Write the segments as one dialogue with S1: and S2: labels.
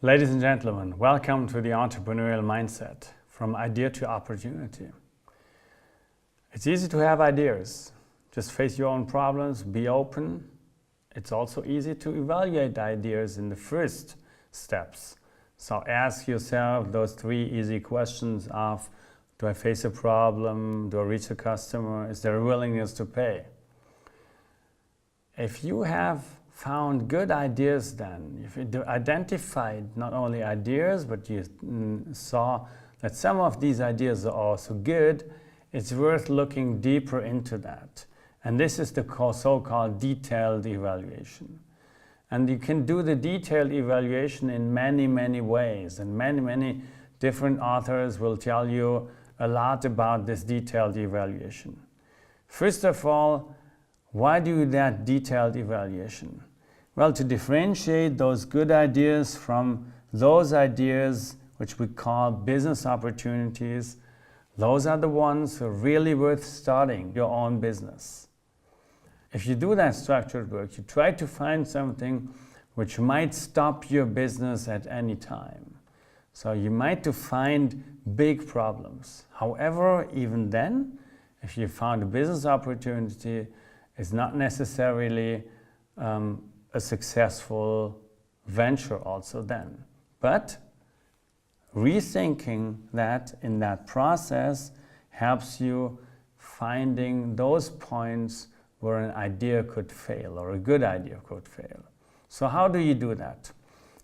S1: Ladies and gentlemen, welcome to the Entrepreneurial Mindset, from idea to opportunity. It's easy to have ideas. Just face your own problems, be open. It's also easy to evaluate ideas in the first steps. So ask yourself those 3 easy questions of, do I face a problem? Do I reach a customer? Is there a willingness to pay? If you have found good ideas, then if you identified not only ideas, but you saw that some of these ideas are also good, it's worth looking deeper into that. And this is the so-called detailed evaluation. And you can do the detailed evaluation in many ways, and many different authors will tell you a lot about this detailed evaluation. First of all, why do that detailed evaluation? Well, to differentiate those good ideas from those ideas which we call business opportunities. Those are the ones who are really worth starting your own business. If you do that structured work, you try to find something which might stop your business at any time. So you might find big problems. However, even then, if you found a business opportunity, it's not necessarily a successful venture also then. But rethinking that in that process helps you finding those points where an idea could fail or a good idea could fail. So how do you do that?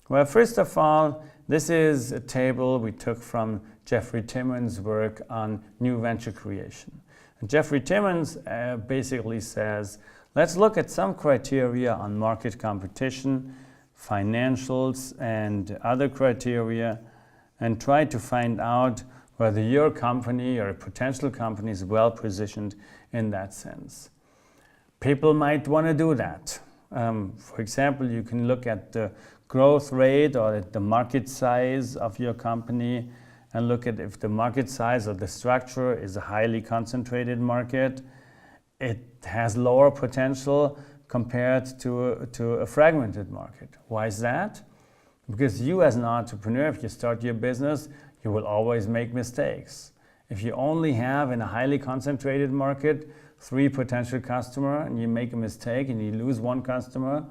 S1: Well, first of all, this is a table we took from Jeffrey Timmons' work on new venture creation. And Jeffrey Timmons basically says, let's look at some criteria on market competition, financials, and other criteria, and try to find out whether your company or a potential company is well positioned in that sense. People might want to do that. For example, you can look at the growth rate or at the market size of your company and look at if the market size or the structure is a highly concentrated market. It has lower potential compared to a fragmented market. Why is that? Because you as an entrepreneur, if you start your business, you will always make mistakes. If you only have in a highly concentrated market 3 potential customers and you make a mistake and you lose 1 customer,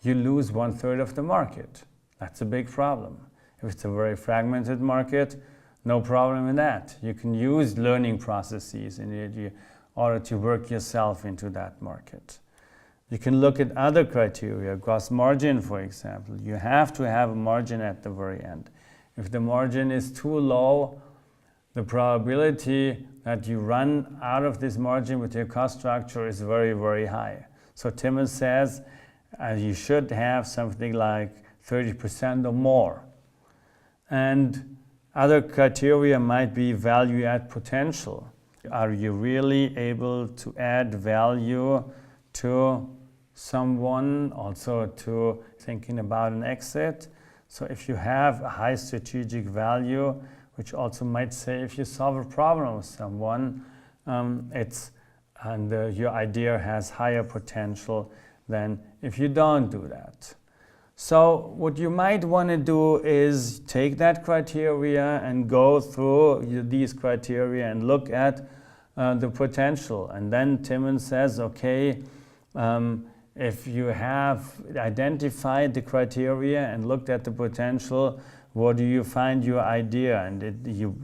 S1: you lose 1/3 of the market. That's a big problem. If it's a very fragmented market, no problem in that. You can use learning processes in order to work yourself into that market. You can look at other criteria, gross margin, for example. You have to have a margin at the very end. If the margin is too low, the probability that you run out of this margin with your cost structure is very high. So Timmons says you should have something like 30% or more. And other criteria might be value add potential. Are you really able to add value to someone, also to thinking about an exit? So if you have a high strategic value, which also might say if you solve a problem with someone, your idea has higher potential than if you don't do that. So what you might want to do is take that criteria and go through these criteria and look at the potential. And then Timmons says, okay, if you have identified the criteria and looked at the potential, what do you find your idea? And you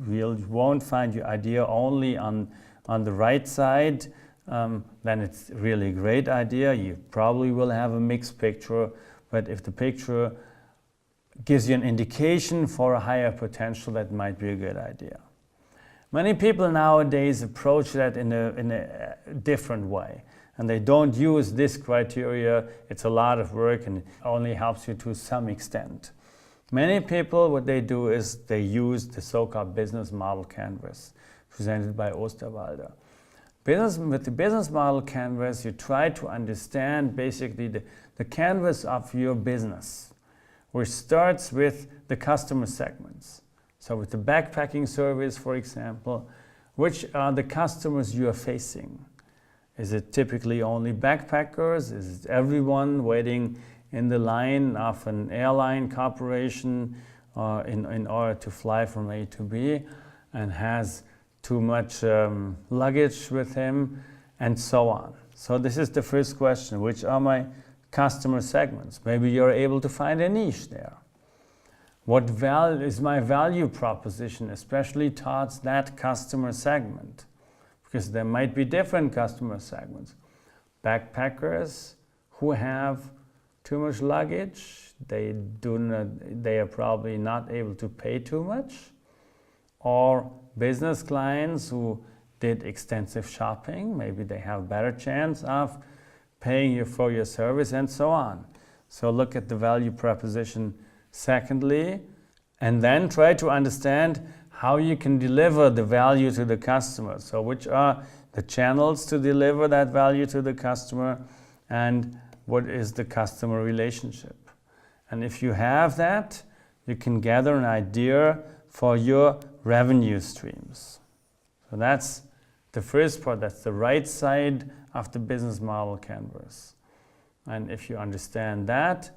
S1: won't find your idea only on the right side, then it's really a great idea. You probably will have a mixed picture. But if the picture gives you an indication for a higher potential, that might be a good idea. Many people nowadays approach that in a different way. And they don't use this criteria. It's a lot of work and it only helps you to some extent. Many people, what they do is they use the so-called business model canvas presented by Osterwalder. With the business model canvas, you try to understand basically the canvas of your business, which starts with the customer segments. So with the backpacking service, for example, which are the customers you are facing? Is it typically only backpackers? Is it everyone waiting in the line of an airline corporation in order to fly from A to B and has too much luggage with him and so on. So this is the first question, which are my customer segments? Maybe you're able to find a niche there. What is my value proposition, especially towards that customer segment? Because there might be different customer segments. Backpackers who have too much luggage, they are probably not able to pay too much. Or business clients who did extensive shopping, maybe they have a better chance of paying you for your service and so on. So look at the value proposition secondly, and then try to understand how you can deliver the value to the customer. So which are the channels to deliver that value to the customer, and what is the customer relationship. And if you have that, you can gather an idea for your revenue streams. So that's the first part, that's the right side of the business model canvas. And if you understand that,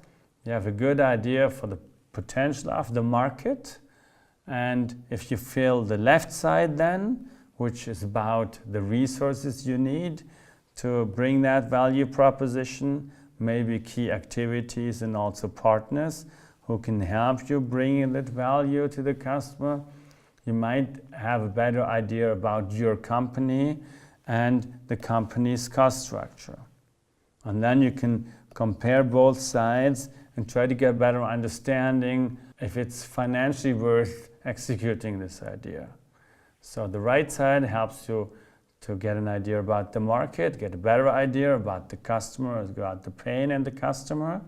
S1: you have a good idea for the potential of the market. And if you fill the left side then, which is about the resources you need to bring that value proposition, maybe key activities and also partners who can help you bring that value to the customer, you might have a better idea about your company and the company's cost structure. And then you can compare both sides and try to get a better understanding if it's financially worth executing this idea. So the right side helps you to get an idea about the market, get a better idea about the customer, about the pain in the customer.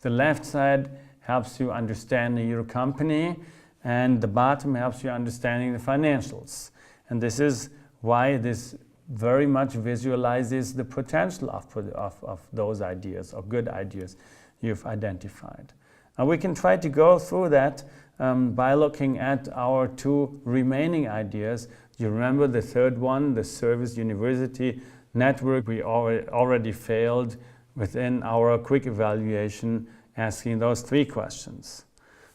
S1: The left side helps you understand your company, and the bottom helps you understanding the financials. And this is why this very much visualizes the potential of those ideas or good ideas you've identified. And we can try to go through that by looking at our two remaining ideas. You remember the third one, the service university network. We already failed within our quick evaluation asking those three questions.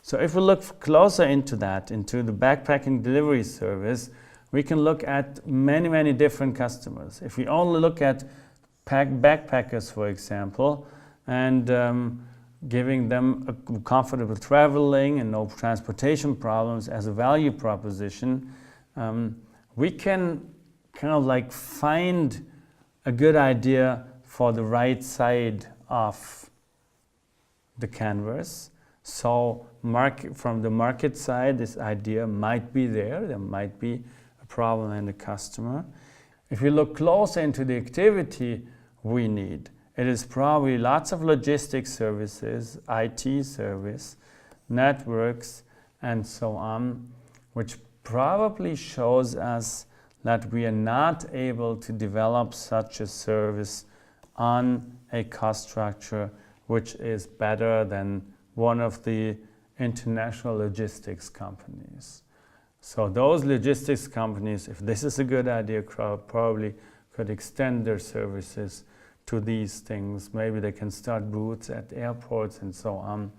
S1: So if we look closer into that, into the backpacking delivery service, we can look at many, many different customers. If we only look at backpackers, for example, and giving them a comfortable traveling and no transportation problems as a value proposition, we can kind of like find a good idea for the right side of the canvas. So from the market side, this idea might be there might be a problem in the customer. If we look closer into the activity we need, it is probably lots of logistics services, IT service, networks, and so on, which probably shows us that we are not able to develop such a service on a cost structure which is better than one of the international logistics companies. So those logistics companies, if this is a good idea, probably could extend their services to these things. Maybe they can start booths at airports and so on.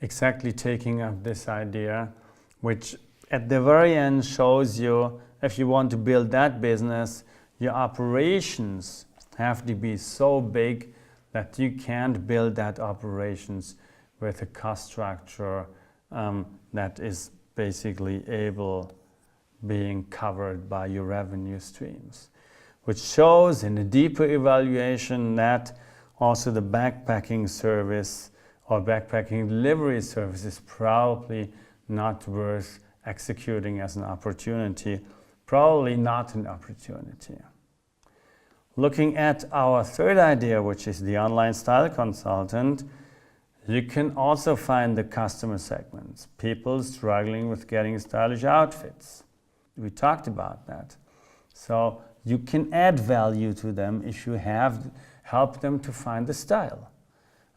S1: Exactly taking up this idea, which at the very end shows you, if you want to build that business, your operations have to be so big that you can't build that operations with a cost structure that is basically being covered by your revenue streams. Which shows in a deeper evaluation that also the backpacking service or backpacking delivery service is probably not worth executing as an opportunity, probably not an opportunity. Looking at our third idea, which is the online style consultant, you can also find the customer segments, people struggling with getting stylish outfits. We talked about that. So you can add value to them if you have helped them to find the style.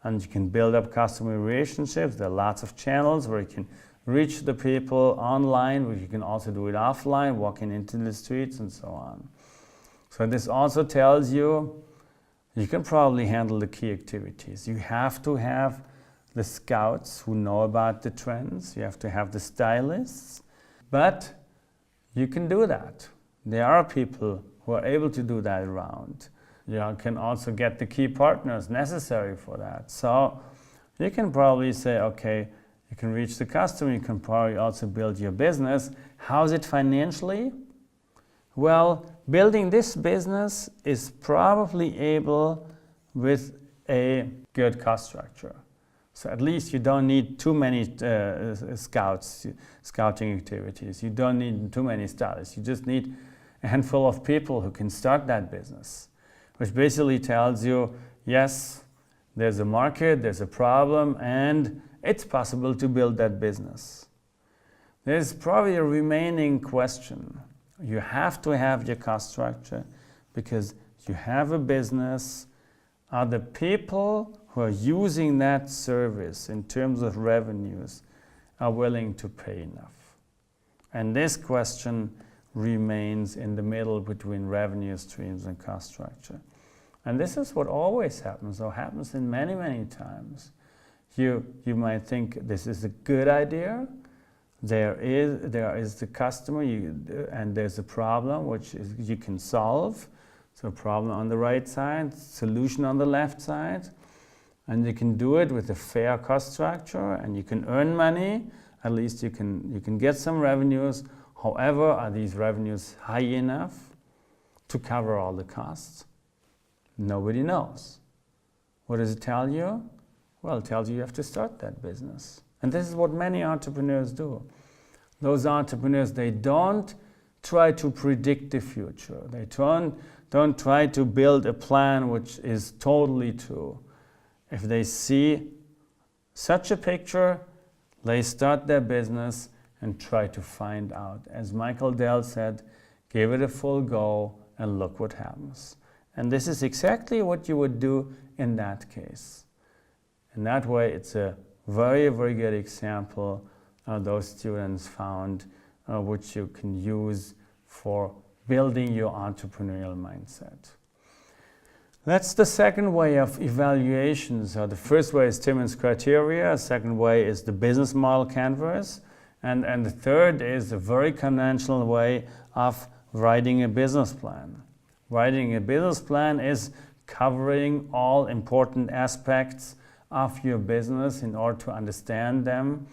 S1: And you can build up customer relationships. There are lots of channels where you can reach the people online, where you can also do it offline, walking into the streets and so on. So this also tells you You can probably handle the key activities. You have to have the scouts who know about the trends. You have to have the stylists. But you can do that. There are people who are able to do that around. You can also get the key partners necessary for that. So you can probably say, okay, you can reach the customer, you can probably also build your business. How's it financially? Well, building this business is probably able with a good cost structure. So at least you don't need too many scouting activities. You don't need too many stylists. You just need a handful of people who can start that business, which basically tells you, yes, there's a market, there's a problem, and it's possible to build that business. There's probably a remaining question. You have to have your cost structure because you have a business. Are the people who are using that service in terms of revenues are willing to pay enough? And this question remains in the middle between revenue streams and cost structure. And this is what always happens, or happens in many, many times. You might think this is a good idea. There is the customer, and there's a problem which you can solve. So a problem on the right side, solution on the left side. And you can do it with a fair cost structure, and you can earn money. At least you can get some revenues. However, are these revenues high enough to cover all the costs? Nobody knows. What does it tell you? Well, it tells you have to start that business. And this is what many entrepreneurs do. Those entrepreneurs, they don't try to predict the future. They don't try to build a plan which is totally true. If they see such a picture, they start their business and try to find out. As Michael Dell said, give it a full go and look what happens. And this is exactly what you would do in that case. In that way, it's a very, very good example those students found, which you can use for building your entrepreneurial mindset. That's the second way of evaluation. So the first way is Timmons criteria. The second way is the business model canvas. And the third is a very conventional way of writing a business plan. Writing a business plan is covering all important aspects of your business in order to understand them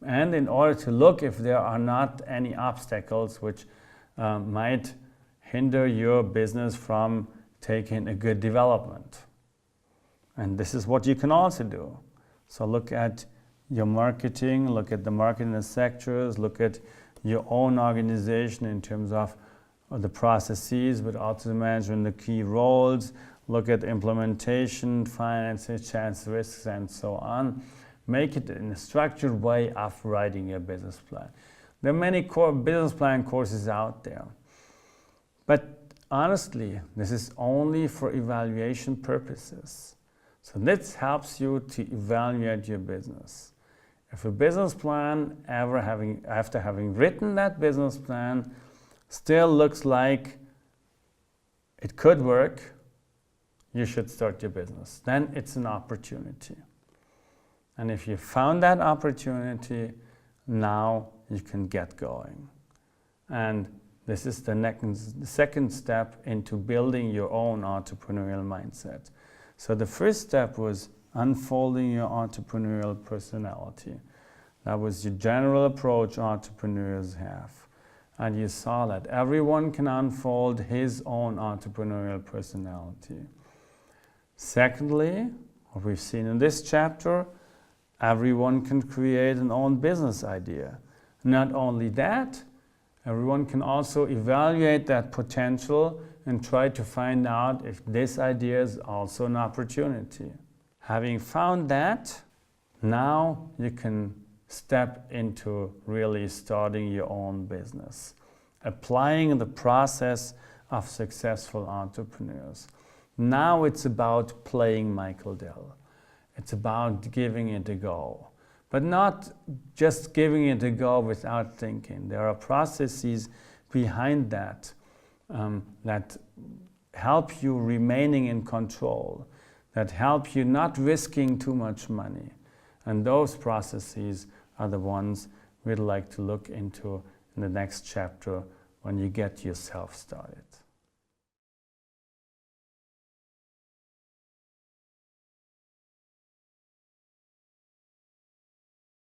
S1: and in order to look if there are not any obstacles which might hinder your business from taking a good development. And this is what you can also do. So look at your marketing, look at the marketing sectors, look at your own organization in terms of the processes, but also the management, the key roles, look at implementation, finances, chance, risks, and so on. Make it in a structured way of writing your business plan. There are many business plan courses out there. But honestly, this is only for evaluation purposes. So this helps you to evaluate your business. If a business plan, after having written that business plan, still looks like it could work, you should start your business. Then it's an opportunity. And if you found that opportunity, now you can get going. And this is the second step into building your own entrepreneurial mindset. So the first step was unfolding your entrepreneurial personality. That was your general approach entrepreneurs have. And you saw that everyone can unfold his own entrepreneurial personality. Secondly, what we've seen in this chapter, everyone can create an own business idea. Not only that, everyone can also evaluate that potential and try to find out if this idea is also an opportunity. Having found that, now you can step into really starting your own business, applying the process of successful entrepreneurs. Now it's about playing Michael Dell. It's about giving it a go. But not just giving it a go without thinking. There are processes behind that that help you remaining in control, that help you not risking too much money. And those processes are the ones we'd like to look into in the next chapter when you get yourself started.